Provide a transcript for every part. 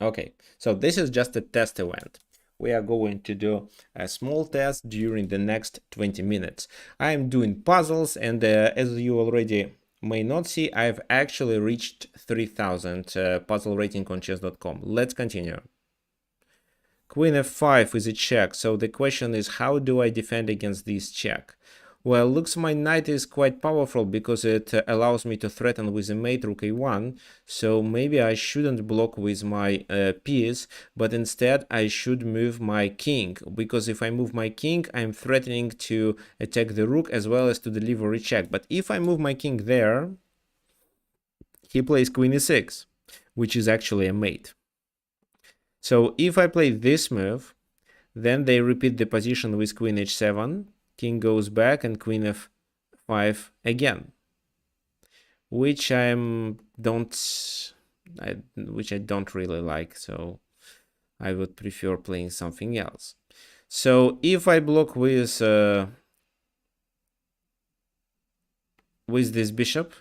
Okay, so this is just a test event. We are going to do a small test during the next 20 minutes. I'm doing puzzles, and as you already may not see, I've actually reached 3000 puzzle rating on chess.com. Let's continue. Queen f5 is a check, so the question is, how do I defend against this check? Well, looks my knight is quite powerful because it allows me to threaten with a mate rook a1, so maybe I shouldn't block with my piece, but instead I should move my king, because if I move my king, I'm threatening to attack the rook as well as to deliver a check. But if I move my king there, he plays queen e6, which is actually a mate. So if I play this move, then they repeat the position with queen h7, king goes back, and queen f5 again, which I don't really like, so I would prefer playing something else. So if I block with this bishop,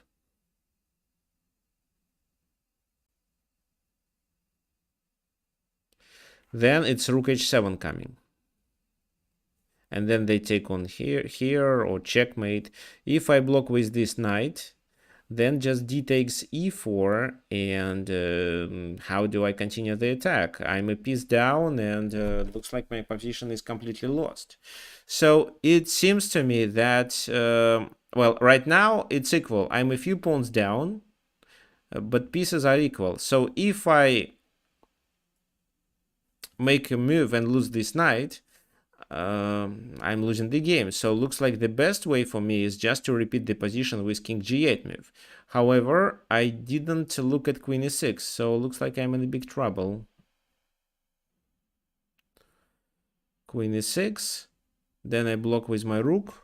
then it's rook h7 coming. And then they take on here, or checkmate. If I block with this knight, then just d takes e4, and how do I continue the attack? I'm a piece down, and looks like my position is completely lost. So it seems to me that, well, right now it's equal. I'm a few pawns down, but pieces are equal. So if I make a move and lose this knight, I'm losing the game. So looks like the best way for me is just to repeat the position with king g8 move. However, I didn't look at queen e6, so looks like I'm in big trouble. Queen e6, then I block with my rook.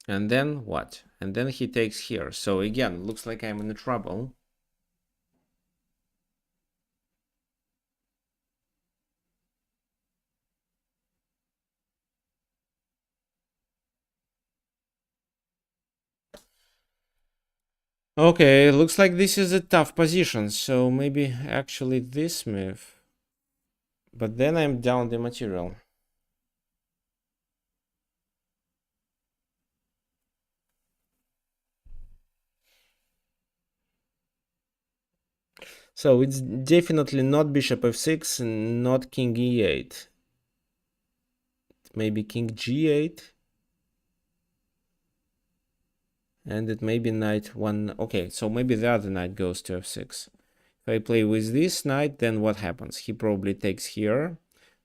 And then what? And then he takes here. So again, looks like I'm in trouble. Okay, looks like this is a tough position. So maybe actually this move. But then I'm down the material. So it's definitely not bishop f6, not king e8. Maybe king g8. And it may be knight 1. Okay, so maybe the other knight goes to f6. If I play with this knight, then what happens? He probably takes here.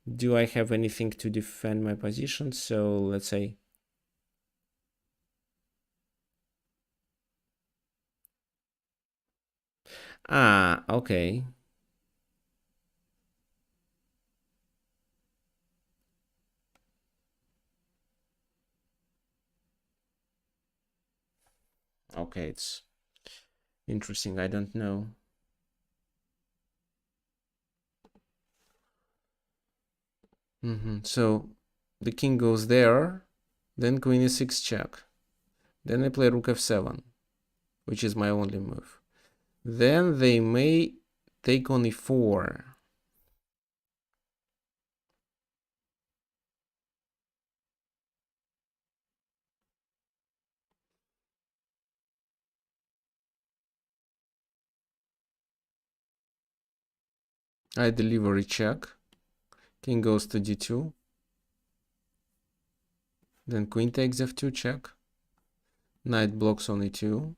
Do I have anything to defend my position? So let's say... Ah, okay. Okay, it's interesting. I don't know. So the king goes there, then queen e6 check. Then I play rook f7, which is my only move. Then they may take on e4. I deliver a check. King goes to d2. Then queen takes f2 check. Knight blocks on e2.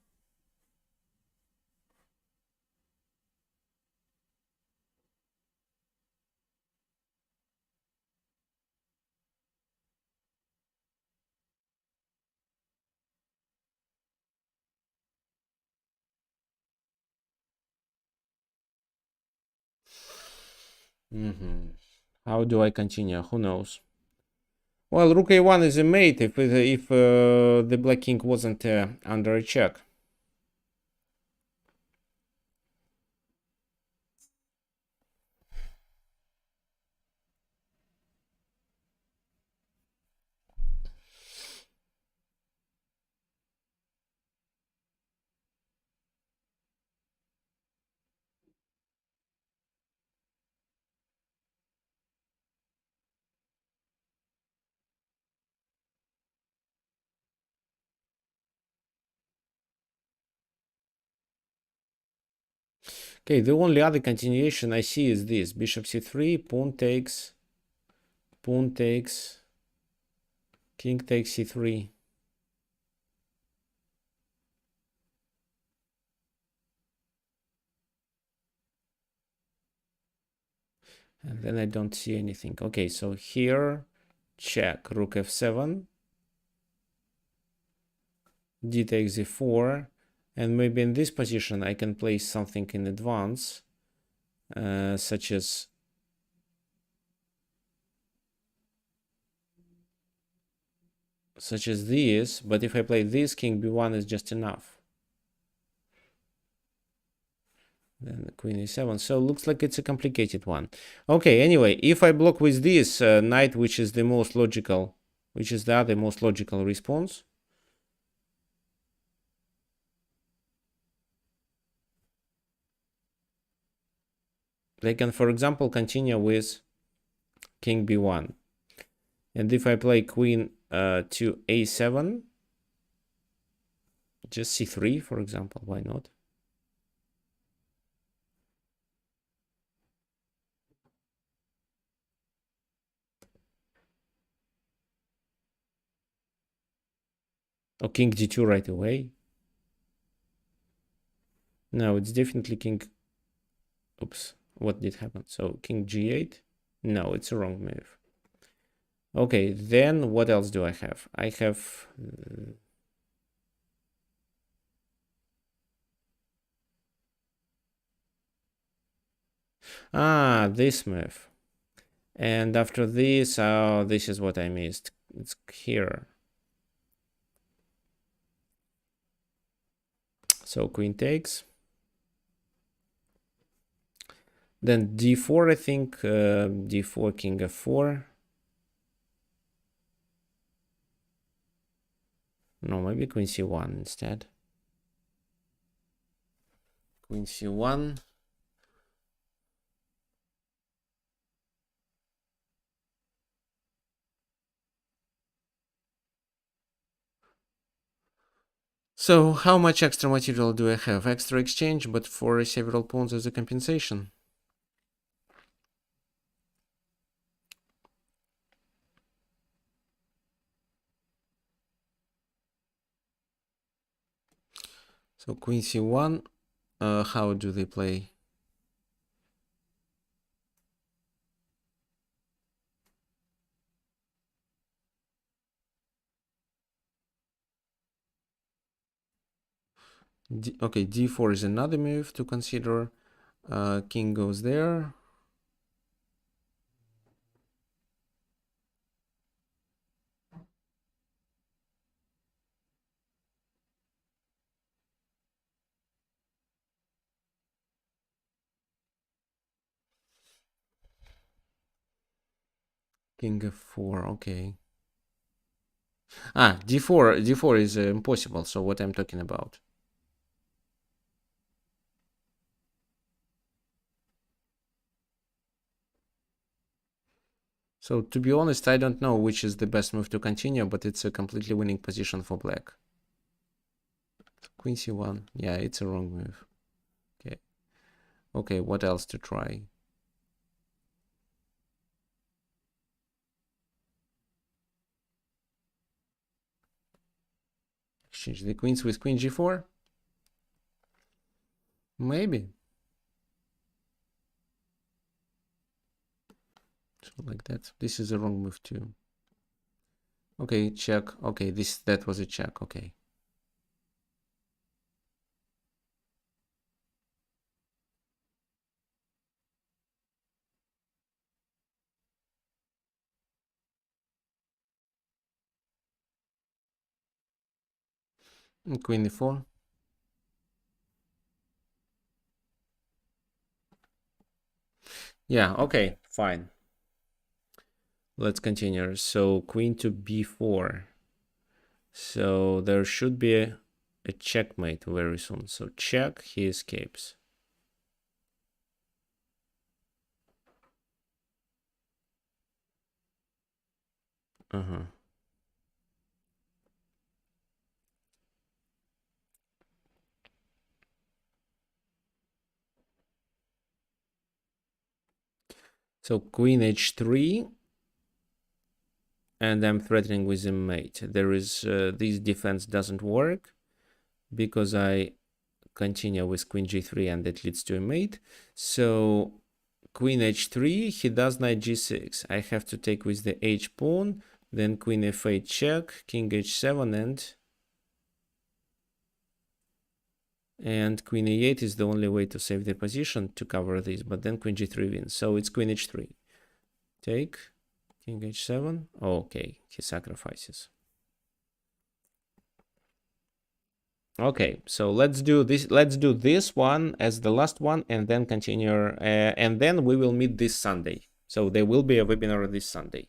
How do I continue? Who knows? Well, rook a1 is a mate if the black king wasn't under a check. Okay, the only other continuation I see is this: bishop c3, pawn takes, king takes c3. And then I don't see anything. Okay, so here, check, rook f7, d takes e4, and maybe in this position I can play something in advance, such as this, but if I play this, king b1 is just enough. Then queen e7, so looks like it's a complicated one. Okay, anyway, if I block with this knight, which is the most logical, which is the other most logical response, they can, for example, continue with king b1. And if I play queen to a7, just c3, for example, why not? Or king d2 right away. No, it's definitely king. Oops, what did happen? So king g8? No, it's a wrong move. Okay, then what else do I have? I have... this move. And after this, oh, this is what I missed. It's here. So queen takes. Then d4, I think. d4, king f4. No, maybe queen c1 instead. Queen c1. So how much extra material do I have? Extra exchange, but for several pawns as a compensation. So queen c1, how do they play? Okay, d4 is another move to consider. King goes there. King f4, okay. d4 is impossible, so what I'm talking about. So to be honest, I don't know which is the best move to continue, but it's a completely winning position for black. Queen c1, yeah, it's a wrong move. Okay. Okay, what else to try? Exchange the queens with queen g4? Maybe. So like that. This is a wrong move too. Okay, check. Okay, that was a check. Okay. And queen e4. Yeah, okay, fine. Let's continue. So queen to b4. So there should be a checkmate very soon. So check, he escapes. Uh-huh. So queen h3, and I'm threatening with a mate. There is this defense doesn't work because I continue with queen g3 and that leads to a mate. So queen h3, he does knight g6. I have to take with the h pawn, then queen f8 check, king h7, and queen e8 is the only way to save the position to cover this, but then queen g3 wins. So it's queen h3. Take, king h7. Okay, he sacrifices. Okay, so let's do this. Let's do this one as the last one, and then continue. And then we will meet this Sunday. So there will be a webinar this Sunday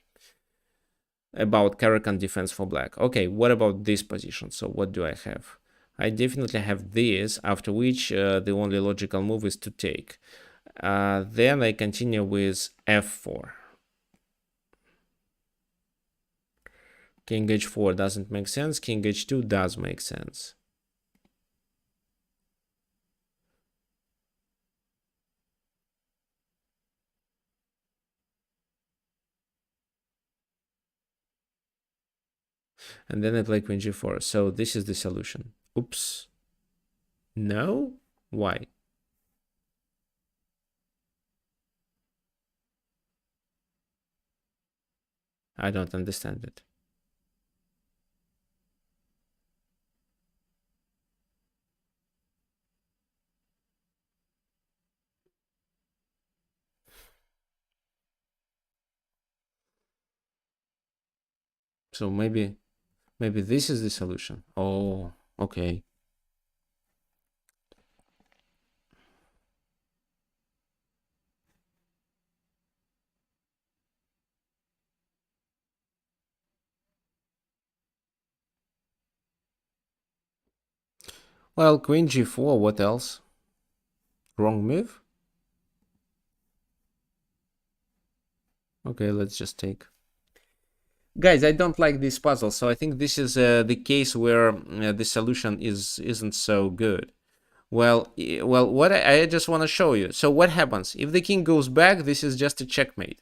about Caracan defense for black. Okay, what about this position? So what do I have? I definitely have this, after which the only logical move is to take. Then I continue with f4. King h4 doesn't make sense. King h2 does make sense. And then I play queen g4. So this is the solution. Oops. No? Why? I don't understand it. So maybe this is the solution. Oh, okay. Well, queen g4, what else? Wrong move? Okay, let's just take. Guys, I don't like this puzzle, so I think this is the case where the solution isn't so good. Well, what I just want to show you. So what happens? If the king goes back, this is just a checkmate.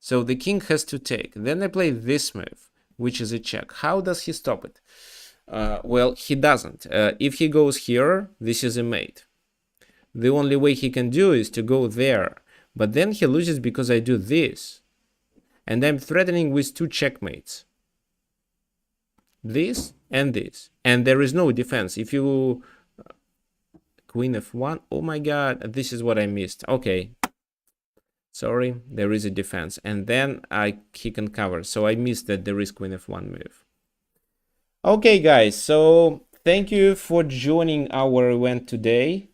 So the king has to take. Then I play this move, which is a check. How does he stop it? Well, he doesn't. If he goes here, this is a mate. The only way he can do is to go there. But then he loses because I do this. And I'm threatening with two checkmates. This and this. And there is no defense. If you... Queen f1. Oh my god, this is what I missed. Okay. Sorry, there is a defense. And then he can cover. So I missed that there is queen f1 move. Okay, guys. So thank you for joining our event today.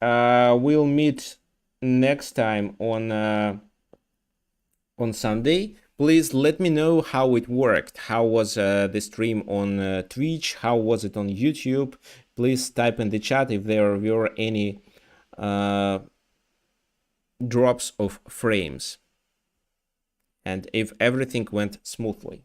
We'll meet next time on Sunday. Please let me know how it worked. How was the stream on Twitch? How was it on YouTube? Please type in the chat if there were any drops of frames and if everything went smoothly.